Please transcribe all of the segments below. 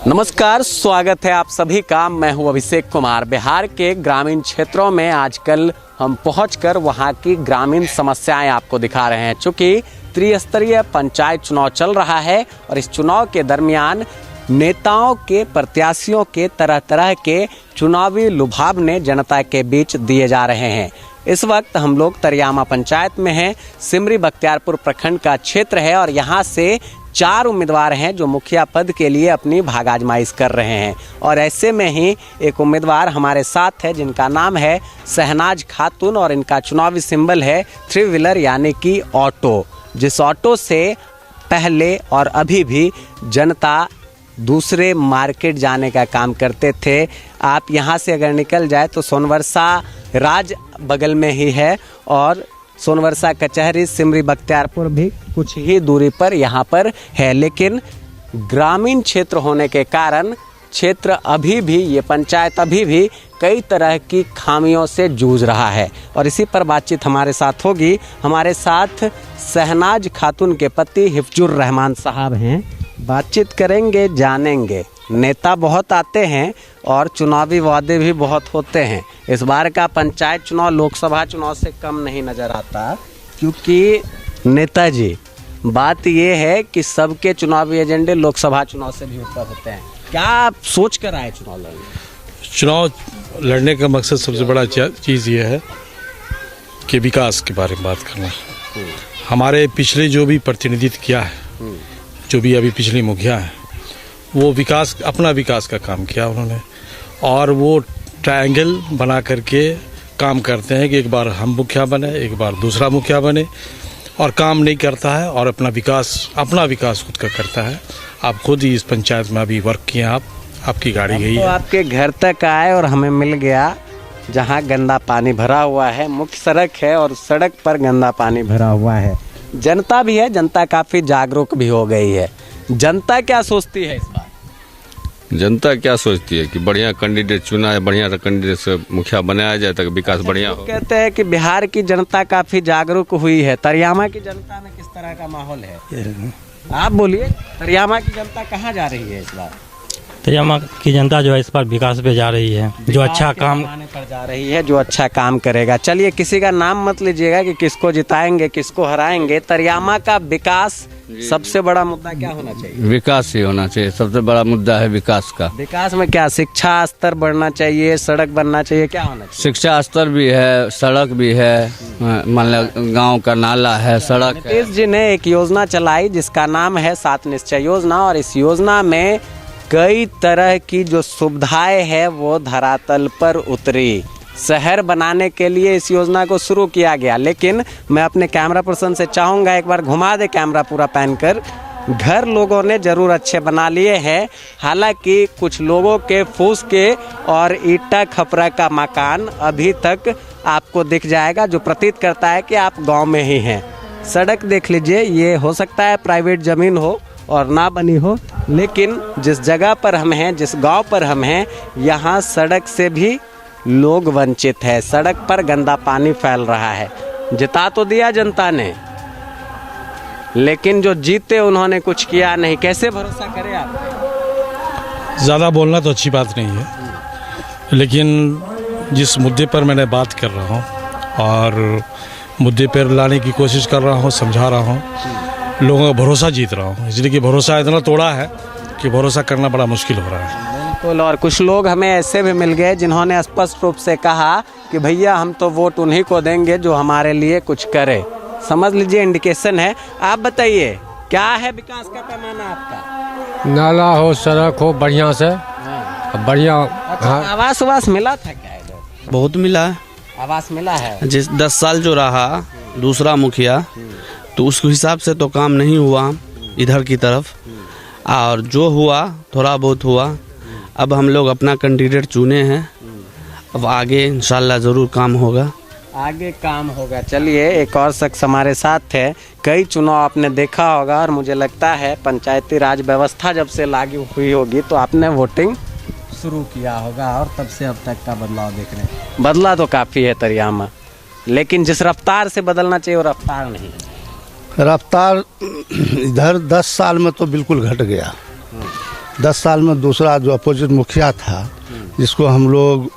नमस्कार, स्वागत है आप सभी का। मैं हूं अभिषेक कुमार। बिहार के ग्रामीण क्षेत्रों में आजकल हम पहुंचकर वहां की ग्रामीण समस्याएं आपको दिखा रहे हैं। चूँकि त्रिस्तरीय पंचायत चुनाव चल रहा है और इस चुनाव के दरमियान नेताओं के, प्रत्याशियों के तरह तरह के चुनावी लुभावने जनता के बीच दिए जा रहे हैं। इस वक्त हम लोग तरियामा पंचायत में हैं। सिमरी बख्तियारपुर प्रखंड का क्षेत्र है और यहाँ से 4 उम्मीदवार हैं जो मुखिया पद के लिए अपनी भागाजमाइश कर रहे हैं। और ऐसे में ही एक उम्मीदवार हमारे साथ है जिनका नाम है शहनाज खातून और इनका चुनावी सिंबल है 3 व्हीलर यानी कि ऑटो। जिस ऑटो से पहले और अभी भी जनता दूसरे मार्केट जाने का काम करते थे। आप यहाँ से अगर निकल जाए तो सोनवर्षा राज बगल में ही है और सोनवर्षा कचहरी सिमरी बख्तियारपुर भी कुछ ही दूरी पर यहाँ पर है। लेकिन ग्रामीण क्षेत्र होने के कारण क्षेत्र अभी भी, ये पंचायत अभी भी कई तरह की खामियों से जूझ रहा है और इसी पर बातचीत हमारे साथ होगी। हमारे साथ शहनाज खातून के पति हिफ्जुर रहमान साहब हैं। बातचीत करेंगे, जानेंगे। नेता बहुत आते हैं और चुनावी वादे भी बहुत होते हैं। इस बार का पंचायत चुनाव लोकसभा चुनाव से कम नहीं नज़र आता, क्योंकि नेताजी, बात ये है कि सबके चुनावी एजेंडे लोकसभा चुनाव से भी ऊपर होते हैं। क्या आप सोच कर आए चुनाव लड़ने? चुनाव लड़ने का मकसद सबसे बड़ा चीज़ ये है कि विकास के बारे में बात करना। हमारे पिछले जो भी प्रतिनिधित्व किया है, जो भी अभी पिछली मुखिया है, वो विकास, अपना विकास का काम किया उन्होंने और वो ट्रायंगल बना करके काम करते हैं कि एक बार हम मुखिया बने, एक बार दूसरा मुखिया बने, और काम नहीं करता है और अपना विकास खुद का करता है। आप खुद ही इस पंचायत में अभी वर्क किए, आपकी गाड़ी गई है, आपके घर तक आए और हमें मिल गया जहाँ गंदा पानी भरा हुआ है। मुख्य सड़क है और सड़क पर गंदा पानी भरा हुआ है। जनता भी है, जनता काफ़ी जागरूक भी हो गई है। जनता क्या सोचती है इस बार? जनता क्या सोचती है कि बढ़िया कैंडिडेट चुना है, बढ़िया कैंडिडेट से मुखिया बनाया जाए ताकि विकास बढ़िया हो। कहते हैं कि बिहार की जनता काफ़ी जागरूक हुई है। तरियामा की जनता में किस तरह का माहौल है? आप बोलिए, तरियामा की जनता कहाँ जा रही है इस बार? तरियामा की जनता जो है इस बार विकास पे जा रही है, जो अच्छा काम पर जा रही है, जो अच्छा काम करेगा। चलिए, किसी का नाम मत लीजिएगा कि किसको जिताएंगे, किसको हराएंगे। तरियामा का विकास सबसे बड़ा मुद्दा क्या होना चाहिए? विकास ही होना चाहिए। सबसे बड़ा मुद्दा है विकास का। विकास में क्या? शिक्षा स्तर बढ़ना चाहिए, सड़क बनना चाहिए, क्या होना चाहिए? शिक्षा स्तर भी है, सड़क भी है, मान लो गाँव का नाला है, सड़क है। नीतीश जी ने एक योजना चलाई जिसका नाम है 7 निश्चय योजना और इस योजना में कई तरह की जो सुविधाएं हैं वो धरातल पर उतरी। शहर बनाने के लिए इस योजना को शुरू किया गया, लेकिन मैं अपने कैमरा पर्सन से चाहूँगा एक बार घुमा दे कैमरा पूरा पैन कर। घर लोगों ने जरूर अच्छे बना लिए हैं, हालांकि कुछ लोगों के फूस के और ईटा खपरा का मकान अभी तक आपको दिख जाएगा, जो प्रतीत करता है कि आप गाँव में ही हैं। सड़क देख लीजिए, ये हो सकता है प्राइवेट ज़मीन हो और ना बनी हो, लेकिन जिस जगह पर हम हैं, जिस गांव पर हम हैं, यहाँ सड़क से भी लोग वंचित है। सड़क पर गंदा पानी फैल रहा है। जिता तो दिया जनता ने, लेकिन जो जीते उन्होंने कुछ किया नहीं। कैसे भरोसा करें आप? ज़्यादा बोलना तो अच्छी बात नहीं है, लेकिन जिस मुद्दे पर मैंने बात कर रहा हूँ और मुद्दे पर लाने की कोशिश कर रहा हूँ, समझा रहा हूँ, लोगों का भरोसा जीत रहा हूँ, इसलिए कि भरोसा इतना तोड़ा है कि भरोसा करना बड़ा मुश्किल हो रहा है। बिल्कुल। और कुछ लोग हमें ऐसे भी मिल गए जिन्होंने स्पष्ट रूप से कहा कि भैया हम तो वोट उन्हीं को देंगे जो हमारे लिए कुछ करे। समझ लीजिए, इंडिकेशन है। आप बताइए, क्या है विकास का पैमाना आपका? नाला हो, सड़क हो बढ़िया से, बढ़िया। आवास वास मिला था क्या इधर? बहुत मिला है, आवास मिला है। जिस 10 साल जो रहा दूसरा मुखिया, तो उस हिसाब से तो काम नहीं हुआ इधर की तरफ, और जो हुआ थोड़ा बहुत हुआ। अब हम लोग अपना कैंडिडेट चुने हैं, अब आगे इंशाल्लाह ज़रूर काम होगा, आगे काम होगा। चलिए, एक और शख्स हमारे साथ है। कई चुनाव आपने देखा होगा और मुझे लगता है पंचायती राज व्यवस्था जब से लागू हुई होगी तो आपने वोटिंग शुरू किया होगा और तब से अब तक का बदलाव देख रहे हैं। बदला तो काफ़ी है तरियामा, लेकिन जिस रफ्तार से बदलना चाहिए वो रफ्तार नहीं है। रफ्तार इधर 10 साल में तो बिल्कुल घट गया। 10 साल में दूसरा जो अपोजिट मुखिया था, जिसको हम लोग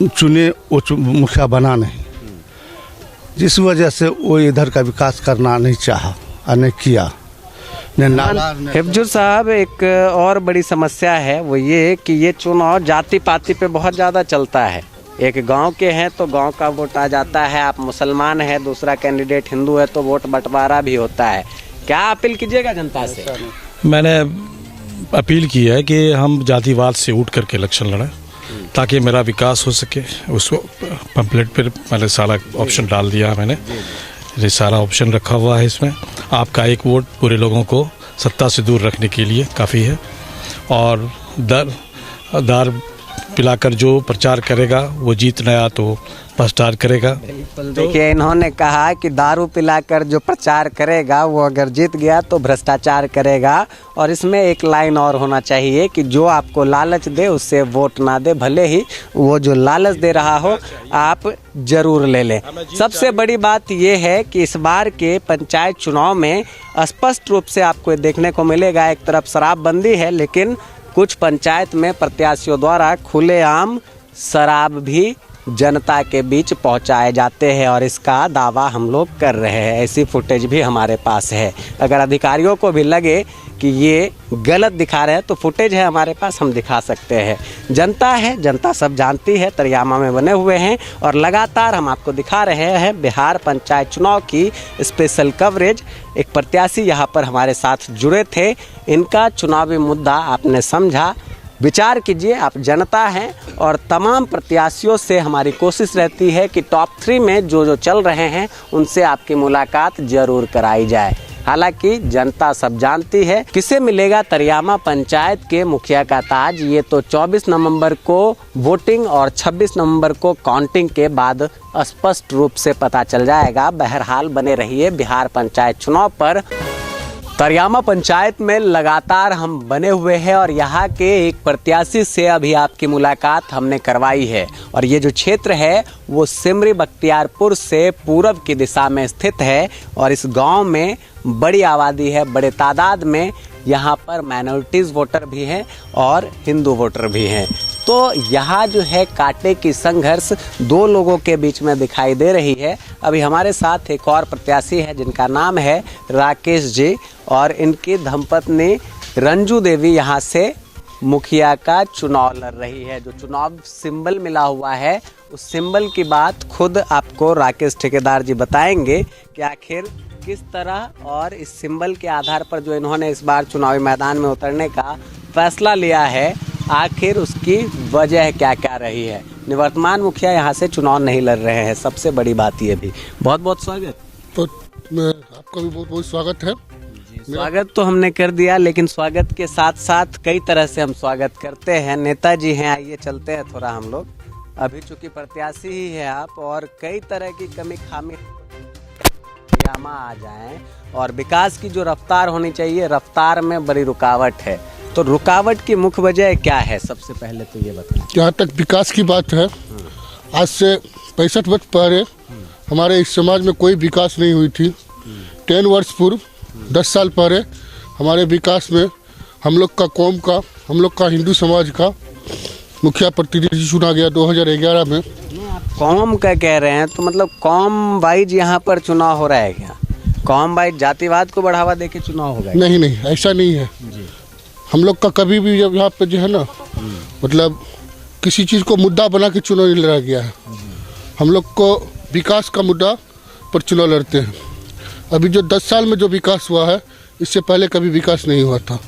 चुने, वो मुखिया बना नहीं, जिस वजह से वो इधर का विकास करना नहीं चाहा और नहीं किया। हिफजुर साहब, एक और बड़ी समस्या है वो ये कि ये चुनाव जाति पाति पे बहुत ज़्यादा चलता है। एक गांव के हैं तो गांव का वोट आ जाता है, आप मुसलमान हैं, दूसरा कैंडिडेट हिंदू है तो वोट बंटवारा भी होता है। क्या अपील कीजिएगा जनता से? मैंने अपील की है कि हम जातिवाद से उठ करके इलेक्शन लड़ें ताकि मेरा विकास हो सके। उसको पम्पलेट पर मैंने सारा ऑप्शन डाल दिया, मैंने ये सारा ऑप्शन रखा हुआ है इसमें। आपका एक वोट पूरे लोगों को सत्ता से दूर रखने के लिए काफ़ी है, और दार पिलाकर जो प्रचार करेगा वो जीत नया तो प्रचार करेगा। देखिए, इन्होंने कहा कि दारू पिलाकर जो प्रचार करेगा वो अगर जीत गया तो भ्रष्टाचार करेगा। और इसमें एक लाइन और होना चाहिए कि जो आपको लालच दे उससे वोट ना दे, भले ही वो जो लालच दे रहा हो आप जरूर ले लें। सबसे बड़ी बात ये है कि इस बार के पंचायत चुनाव में स्पष्ट रूप से आपको देखने को मिलेगा, एक तरफ शराबबंदी है लेकिन कुछ पंचायत में प्रत्याशियों द्वारा खुलेआम शराब भी जनता के बीच पहुंचाए जाते हैं और इसका दावा हम लोग कर रहे हैं। ऐसी फुटेज भी हमारे पास है। अगर अधिकारियों को भी लगे कि ये गलत दिखा रहे हैं तो फुटेज है हमारे पास, हम दिखा सकते हैं। जनता है, जनता सब जानती है, तरियामा में बने हुए हैं और लगातार हम आपको दिखा रहे हैं बिहार पंचायत चुनाव की स्पेशल कवरेज। एक प्रत्याशी यहाँ पर हमारे साथ जुड़े थे, इनका चुनावी मुद्दा आपने समझा। विचार कीजिए, आप जनता हैं और तमाम प्रत्याशियों से हमारी कोशिश रहती है कि टॉप 3 में जो चल रहे हैं उनसे आपकी मुलाकात जरूर कराई जाए। हालांकि जनता सब जानती है किसे मिलेगा तरियामा पंचायत के मुखिया का ताज। ये तो 24 नवंबर को वोटिंग और 26 नवंबर को काउंटिंग के बाद स्पष्ट रूप से पता चल जाएगा। बहरहाल बने रहिए बिहार पंचायत चुनाव पर। तरियामा पंचायत में लगातार हम बने हुए हैं और यहाँ के एक प्रत्याशी से अभी आपकी मुलाकात हमने करवाई है। और ये जो क्षेत्र है वो सिमरी बख्तियारपुर से पूरब की दिशा में स्थित है और इस गांव में बड़ी आबादी है, बड़े तादाद में यहाँ पर माइनॉरिटीज़ वोटर भी हैं और हिंदू वोटर भी हैं। तो यहाँ जो है कांटे की संघर्ष दो लोगों के बीच में दिखाई दे रही है। अभी हमारे साथ एक और प्रत्याशी है जिनका नाम है राकेश जी और इनकी धर्मपत्नी रंजू देवी यहाँ से मुखिया का चुनाव लड़ रही है। जो चुनाव सिंबल मिला हुआ है उस सिंबल की बात खुद आपको राकेश ठेकेदार जी बताएंगे कि आखिर किस तरह और इस सिंबल के आधार पर जो इन्होंने इस बार चुनावी मैदान में उतरने का फैसला लिया है, आखिर उसकी वजह क्या क्या रही है। निवर्तमान मुखिया यहाँ से चुनाव नहीं लड़ रहे हैं, सबसे बड़ी बात ये भी। बहुत बहुत स्वागत। तो आपका भी बहुत बहुत स्वागत है। स्वागत तो हमने कर दिया, लेकिन स्वागत के साथ साथ कई तरह से हम स्वागत करते हैं। नेताजी हैं, आइए चलते हैं थोड़ा हम लोग। अभी चूंकि प्रत्याशी ही है आप और कई तरह की कमी खामी आ जाएं और विकास की जो रफ्तार होनी चाहिए, रफ्तार में बड़ी रुकावट है। तो रुकावट की मुख्य वजह क्या है? सबसे पहले तो ये बताएं। जहाँ तक विकास की बात है, आज से 65 वर्ष पहले हमारे इस समाज में कोई विकास नहीं हुई थी। 10 वर्ष पूर्व 10 साल पहले हमारे विकास में हम लोग का कौम का, हम लोग का हिंदू समाज का मुखिया प्रतिनिधि चुना गया 2011 में। कौम का कह रहे हैं तो मतलब कौम वाइज यहाँ पर चुनाव हो रहा है क्या? कौम वाइज जातिवाद को बढ़ावा देके चुनाव होगा? नहीं नहीं, ऐसा नहीं है। हम लोग का कभी भी जब यहाँ पे जो है ना, मतलब किसी चीज़ को मुद्दा बना के चुनाव नहीं लड़ा गया है। हम लोग को विकास का मुद्दा पर चुनाव लड़ते हैं। अभी जो 10 साल में जो विकास हुआ है, इससे पहले कभी विकास नहीं हुआ था।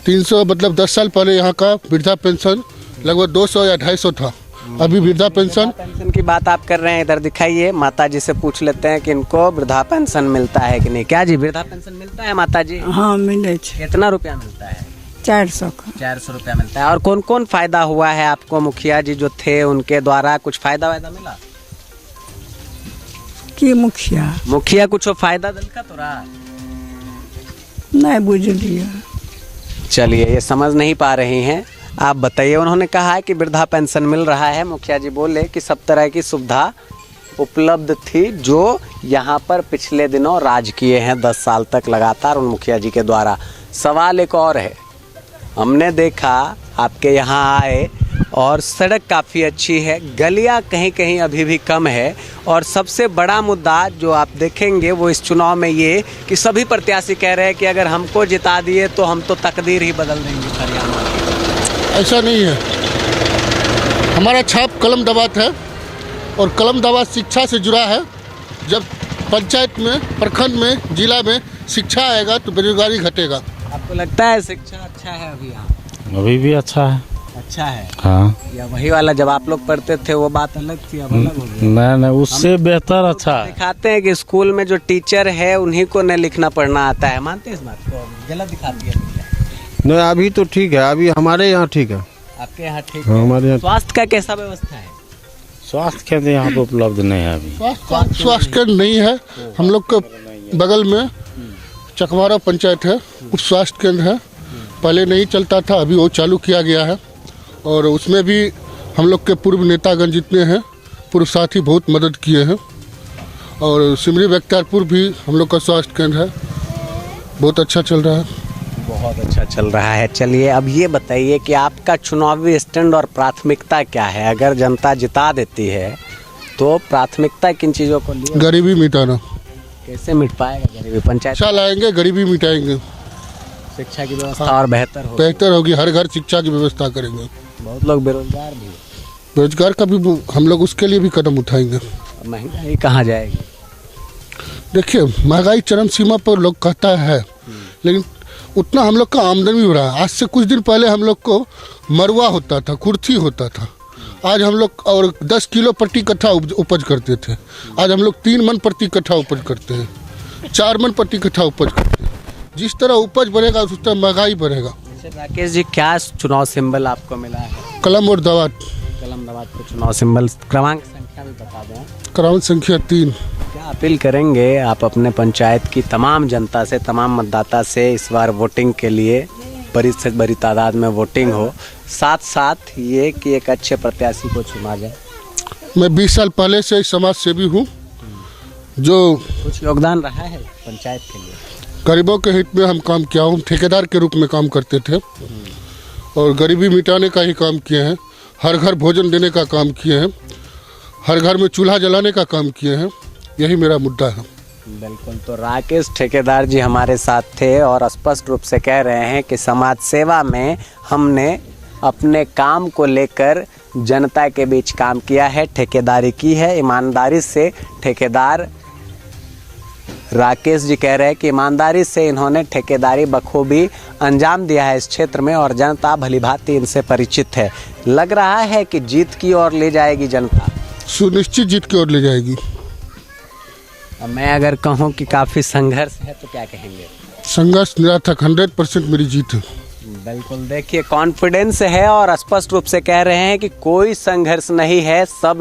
300 मतलब 10 साल पहले यहाँ का वृद्धा पेंशन लगभग 200 या 250 था। अभी वृद्धा पेंशन की बात आप कर रहे हैं, इधर दिखाइए। माता जी से पूछ लेते हैं कि इनको वृद्धा पेंशन मिलता है कि नहीं। क्या जी, वृद्धा पेंशन मिलता है माता जी? हाँ, मिले। कितना रुपया मिलता है? 400 का। 400 रुपया मिलता है। और कौन कौन फायदा हुआ है आपको? मुखिया जी जो थे उनके द्वारा कुछ फायदा वायदा मिला कि मुखिया कुछ फायदा दिलका तो रहा नहीं बुझ लिया। चलिए, ये समझ नहीं पा रही हैं, आप बताइए। उन्होंने कहा है कि वृद्धा पेंशन मिल रहा है। मुखिया जी बोले कि सब तरह की सुविधा उपलब्ध थी जो यहाँ पर पिछले दिनों राज किए हैं 10 साल तक लगातार उन मुखिया जी के द्वारा। सवाल एक और है हमने देखा आपके यहाँ आए और सड़क काफ़ी अच्छी है, गलियाँ कहीं कहीं अभी भी कम है। और सबसे बड़ा मुद्दा जो आप देखेंगे वो इस चुनाव में ये कि सभी प्रत्याशी कह रहे हैं कि अगर हमको जिता दिए तो हम तो तकदीर ही बदल देंगे हरियाणा की। ऐसा नहीं है। हमारा छाप कलम दवात है और कलम दवात शिक्षा से जुड़ा है। जब पंचायत में, प्रखंड में, जिला में शिक्षा आएगा तो बेरोजगारी घटेगा। आपको लगता है शिक्षा अच्छा है अभी यहाँ? अभी भी अच्छा है। अच्छा है हाँ, या वही वाला जब आप लोग पढ़ते थे वो बात अलग थी, अब अलग हो गया? नहीं उससे बेहतर अच्छा है। दिखाते हैं कि स्कूल में जो टीचर है उन्हीं को न लिखना पढ़ना आता है, मानते हैं इस बात को? गलत दिखाती है नहीं, अभी तो ठीक है, अभी हमारे यहाँ ठीक है। आपके यहाँ ठीक हाँ, है? हमारे यहाँ स्वास्थ्य का कैसा व्यवस्था है? स्वास्थ्य केंद्र यहाँ पे उपलब्ध नहीं है अभी। स्वास्थ्य केंद्र नहीं है। हम लोग के बगल में चकवारा पंचायत है, उस स्वास्थ्य केंद्र है। पहले नहीं चलता था, अभी वो चालू किया गया है। और उसमें भी हम लोग के पूर्व नेतागण जितने हैं, पूर्व साथी बहुत मदद किए हैं। और सिमरी बख्तियारपुर भी हम लोग का स्वास्थ्य केंद्र है, बहुत अच्छा चल रहा है। बहुत अच्छा चल रहा है। चलिए अब ये बताइए कि आपका चुनावी स्टैंड और प्राथमिकता क्या है? अगर जनता जिता देती है तो प्राथमिकता किन चीज़ों को लिए? गरीबी मिटाना। कैसे मिट पाएगा गरीबी? पंचायत शिक्षा लाएंगे, गरीबी मिटाएंगे, शिक्षा की व्यवस्था और बेहतर हो, बेहतर होगी। हर घर शिक्षा की व्यवस्था करेंगे। बहुत लोग बेरोजगार भी, रोजगार का भी हम लोग उसके लिए भी कदम उठाएंगे। महंगाई कहाँ जाएगी? देखिए, महंगाई चरम सीमा पर लोग कहता है, लेकिन उतना हम लोग का आमदनी भी बढ़ा है। आज से कुछ दिन पहले हम लोग को मरुआ होता था, कुर्थी होता था। आज हम लोग और 10 किलो प्रति कट्ठा उपज करते थे। आज हम लोग 3 मन प्रति कट्ठा उपज करते हैं, 4 मन प्रति कट्ठा उपज करते हैं। जिस तरह उपज बढ़ेगा उस तरह महंगाई बढ़ेगा। राकेश जी, क्या चुनाव सिंबल आपको मिला है? कलम और दवात। कलम दवात को चुनाव सिंबल, क्रमांक संख्या भी बता दें। क्रमांक संख्या 3। क्या अपील करेंगे आप अपने पंचायत की तमाम जनता से, तमाम मतदाता से इस बार वोटिंग के लिए बड़ी से बड़ी तादाद में वोटिंग हो, साथ साथ ये कि एक अच्छे प्रत्याशी को चुना जाए? मैं 20 साल पहले से समाज सेवी हूँ, जो कुछ योगदान रहा है पंचायत के लिए? गरीबों के हित में हम काम किया हूँ। ठेकेदार के रूप में काम करते थे और गरीबी मिटाने का ही काम किए हैं। हर घर भोजन देने का काम किए हैं, हर घर में चूल्हा जलाने का काम किए हैं। यही मेरा मुद्दा है। बिल्कुल। तो राकेश ठेकेदार जी हमारे साथ थे और स्पष्ट रूप से कह रहे हैं कि समाज सेवा में हमने अपने काम को लेकर जनता के बीच काम किया है, ठेकेदारी की है, ईमानदारी से। ठेकेदार राकेश जी कह रहे हैं कि ईमानदारी से इन्होंने ठेकेदारी बखूबी अंजाम दिया है इस क्षेत्र में और जनता भलीभांति इनसे परिचित है। लग रहा है कि जीत की ओर ले जाएगी जनता? सुनिश्चित जीत की ओर ले जाएगी। मैं अगर कहूँ कि काफ़ी संघर्ष है तो क्या कहेंगे? संघर्ष निरर्थक, 100% मेरी जीत है। बिल्कुल। देखिए, कॉन्फिडेंस है और स्पष्ट रूप से कह रहे हैं कि कोई संघर्ष नहीं है, सब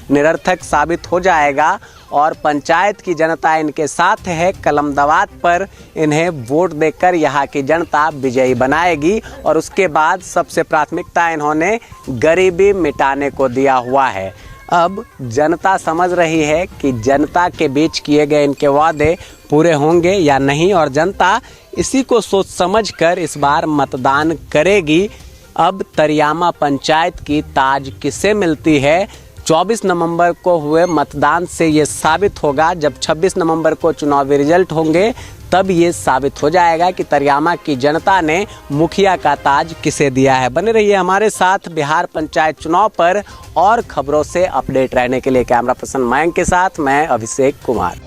निरर्थक साबित हो जाएगा और पंचायत की जनता इनके साथ है। कलम दवात पर इन्हें वोट देकर यहाँ की जनता विजयी बनाएगी और उसके बाद सबसे प्राथमिकता इन्होंने गरीबी मिटाने को दिया हुआ है। अब जनता समझ रही है कि जनता के बीच किए गए इनके वादे पूरे होंगे या नहीं और जनता इसी को सोच समझ कर इस बार मतदान करेगी। अब तरियामा पंचायत की ताज किसे मिलती है, 24 नवंबर को हुए मतदान से ये साबित होगा। जब 26 नवंबर को चुनावी रिजल्ट होंगे तब ये साबित हो जाएगा कि तरियामा की जनता ने मुखिया का ताज किसे दिया है। बने रहिए हमारे साथ बिहार पंचायत चुनाव पर और खबरों से अपडेट रहने के लिए। कैमरा पर्सन मयंक के साथ मैं अभिषेक कुमार।